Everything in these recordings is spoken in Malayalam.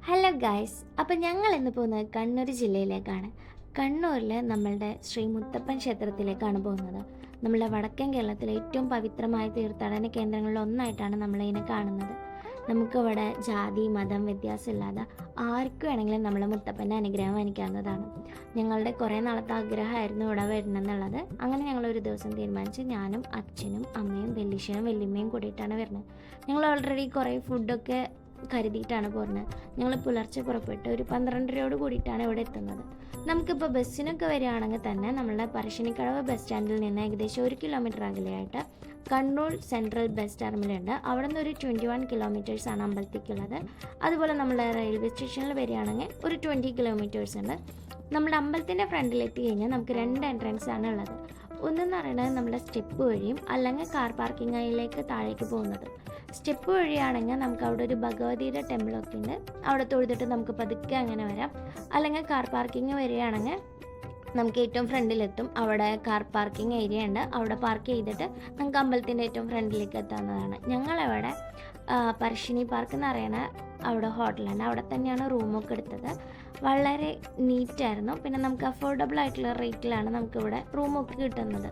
ഹലോ ഗൈസ്, അപ്പോൾ ഞങ്ങൾ ഇന്ന് പോകുന്നത് കണ്ണൂർ ജില്ലയിലേക്കാണ്. കണ്ണൂരിൽ നമ്മളുടെ ശ്രീ മുത്തപ്പൻ ക്ഷേത്രത്തിലേക്കാണ് പോകുന്നത്. നമ്മുടെ വടക്കൻ കേരളത്തിലെ ഏറ്റവും പവിത്രമായ തീർത്ഥാടന കേന്ദ്രങ്ങളിൽ ഒന്നായിട്ടാണ് നമ്മളിതിനെ കാണുന്നത്. നമുക്കിവിടെ ജാതി മതം വ്യത്യാസമില്ലാതെ ആർക്കും വേണമെങ്കിലും നമ്മൾ മുത്തപ്പൻ്റെ അനുഗ്രഹം വാങ്ങിക്കാവുന്നതാണ്. ഞങ്ങളുടെ കുറേ നാളത്തെ ആഗ്രഹമായിരുന്നു ഇവിടെ വരണം എന്നുള്ളത്. അങ്ങനെ ഞങ്ങളൊരു ദിവസം തീരുമാനിച്ച് ഞാനും അച്ഛനും അമ്മയും വല്യച്ഛനും വല്യമ്മയും കൂടിയിട്ടാണ് വരുന്നത്. ഞങ്ങൾ ഓൾറെഡി കുറേ ഫുഡൊക്കെ കരുതിയിട്ടാണ് പോകുന്നത്. ഞങ്ങൾ പുലർച്ചെ പുറപ്പെട്ട് ഒരു 12:30 കൂടിയിട്ടാണ് ഇവിടെ എത്തുന്നത്. നമുക്കിപ്പോൾ ബസ്സിനൊക്കെ വരികയാണെങ്കിൽ തന്നെ നമ്മളുടെ പറശ്ശിനിക്കടവ് ബസ് സ്റ്റാൻഡിൽ നിന്ന് ഏകദേശം 1 കിലോമീറ്റർ അകലെയായിട്ട് കണ്ണൂർ സെൻട്രൽ ബസ് ടെർമിനലുണ്ട്. അവിടെ നിന്ന് ഒരു 21 കിലോമീറ്റേഴ്സാണ് അമ്പലത്തേക്കുള്ളത്. അതുപോലെ നമ്മുടെ റെയിൽവേ സ്റ്റേഷനിൽ വരികയാണെങ്കിൽ ഒരു 20 കിലോമീറ്റേഴ്സ് ഉണ്ട്. നമ്മുടെ അമ്പലത്തിൻ്റെ ഫ്രണ്ടിലെത്തി കഴിഞ്ഞാൽ നമുക്ക് 2 എൻട്രൻസ് ആണ് ഉള്ളത്. ഒന്നെന്ന് പറയുന്നത് നമ്മുടെ സ്റ്റെപ്പ് വഴിയും അല്ലെങ്കിൽ കാർ പാർക്കിങ്ങിലേക്ക് താഴേക്ക് പോകുന്നത്. സ്റ്റെപ്പ് വഴിയാണെങ്കിൽ നമുക്ക് അവിടെ ഒരു ഭഗവതിയുടെ ടെമ്പിളൊക്കെ ഉണ്ട്. അവിടെ തൊഴുതിട്ട് നമുക്ക് പതുക്കെ അങ്ങനെ വരാം. അല്ലെങ്കിൽ കാർ പാർക്കിങ് വരികയാണെങ്കിൽ നമുക്ക് ഏറ്റവും ഫ്രണ്ടിലെത്തും. അവിടെ കാർ പാർക്കിംഗ് ഏരിയ ഉണ്ട്. അവിടെ പാർക്ക് ചെയ്തിട്ട് നമുക്ക് അമ്പലത്തിൻ്റെ ഏറ്റവും ഫ്രണ്ടിലേക്ക് എത്താവുന്നതാണ്. ഞങ്ങളവിടെ പറശ്ശിനി പാർക്ക് എന്ന് പറയുന്ന അവിടെ ഹോട്ടലുണ്ട്. അവിടെ തന്നെയാണ് റൂമൊക്കെ എടുത്തത്. വളരെ നീറ്റായിരുന്നു. പിന്നെ നമുക്ക് അഫോർഡബിൾ ആയിട്ടുള്ള റേറ്റിലാണ് നമുക്കിവിടെ റൂമൊക്കെ കിട്ടുന്നത്.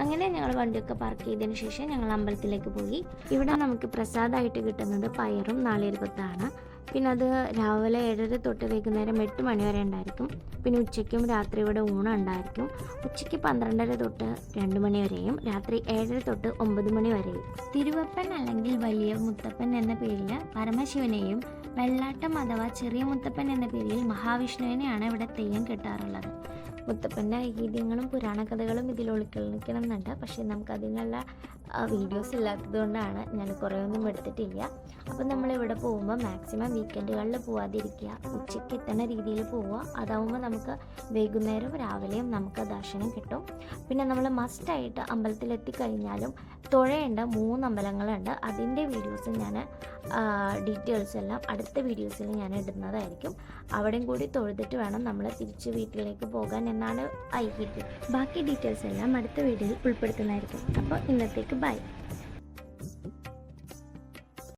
അങ്ങനെ ഞങ്ങൾ വണ്ടിയൊക്കെ പാർക്ക് ചെയ്തതിന് ശേഷം ഞങ്ങൾ അമ്പലത്തിലേക്ക് പോയി. ഇവിടെ നമുക്ക് പ്രസാദമായിട്ട് കിട്ടുന്നത് പയറും നാളികേരത്താണ്. പിന്നെ അത് രാവിലെ 7:30 തൊട്ട് വൈകുന്നേരം 8 മണി വരെ ഉണ്ടായിരിക്കും. പിന്നെ ഉച്ചയ്ക്കും രാത്രി ഇവിടെ ഊണ് ഉണ്ടായിരിക്കും. ഉച്ചയ്ക്ക് 12:30 തൊട്ട് 2 മണി വരെയും രാത്രി 7:30 തൊട്ട് 9 മണി വരെയും. തിരുവപ്പൻ അല്ലെങ്കിൽ വലിയ മുത്തപ്പൻ എന്ന പേരിൽ പരമശിവനെയും വെള്ളാട്ടം അഥവാ ചെറിയ മുത്തപ്പൻ എന്ന പേരിൽ മഹാവിഷ്ണുവിനെയാണ് ഇവിടെ തെയ്യം കെട്ടാറുള്ളത്. മുത്തപ്പൻ്റെ ഐതിഹ്യങ്ങളും പുരാണ കഥകളും ഇതിൽ ഉൾക്കൊള്ളിക്കണമെന്നുണ്ട്. പക്ഷേ നമുക്കതിനുള്ള വീഡിയോസ് ഇല്ലാത്തത് കൊണ്ടാണ് ഞാൻ കുറേ ഒന്നും എടുത്തിട്ടില്ല. അപ്പം നമ്മളിവിടെ പോകുമ്പോൾ മാക്സിമം വീക്കെൻഡുകളിൽ പോവാതിരിക്കുക. ഉച്ചയ്ക്ക് എത്തുന്ന രീതിയിൽ പോവുക. അതാവുമ്പോൾ നമുക്ക് വൈകുന്നേരം രാവിലെയും നമുക്ക് ദർശനം കിട്ടും. പിന്നെ നമ്മൾ മസ്റ്റായിട്ട് അമ്പലത്തിലെത്തിക്കഴിഞ്ഞാലും തൊഴേണ്ട 3 അമ്പലങ്ങളുണ്ട്. അതിൻ്റെ വീഡിയോസ് ഞാൻ ഡീറ്റെയിൽസ് എല്ലാം അടുത്ത വീഡിയോസിൽ ഞാൻ ഇടുന്നതായിരിക്കും. അവിടെയും കൂടി തൊഴുതിട്ട് വേണം നമ്മൾ തിരിച്ച് വീട്ടിലേക്ക് പോകാൻ എന്നാണ് ഐതിഹ്യം. ബാക്കി ഡീറ്റെയിൽസ് എല്ലാം അടുത്ത വീഡിയോയിൽ ഉൾപ്പെടുത്തുന്നതായിരിക്കും. അപ്പോൾ ഇന്നത്തേക്ക് ബൈ.